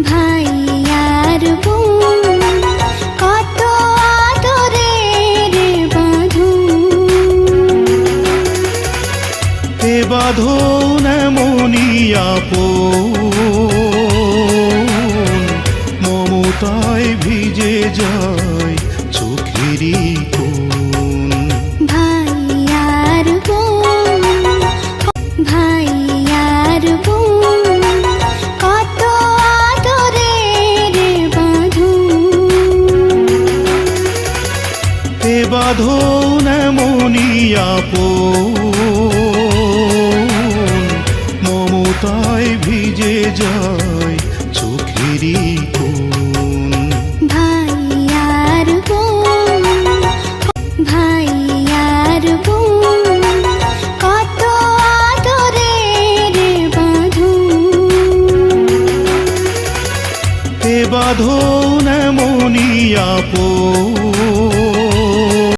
ভাই আর বোন কত আদরের বাঁধন, এ বাঁধন এমনই আপন, মমতায় ভিজে যায় চোখেরই কোণ। ভাই আর বোন, ভাই আর বোন কত আদরের বাঁধন, এ বাঁধন এমনই আপন, মমতায় ভিজে যায় চোখেরই কোণ। ভাই আর বোন, ভাই আর বোন কত আদরের বাঁধন, এ বাঁধন এমনই আপন,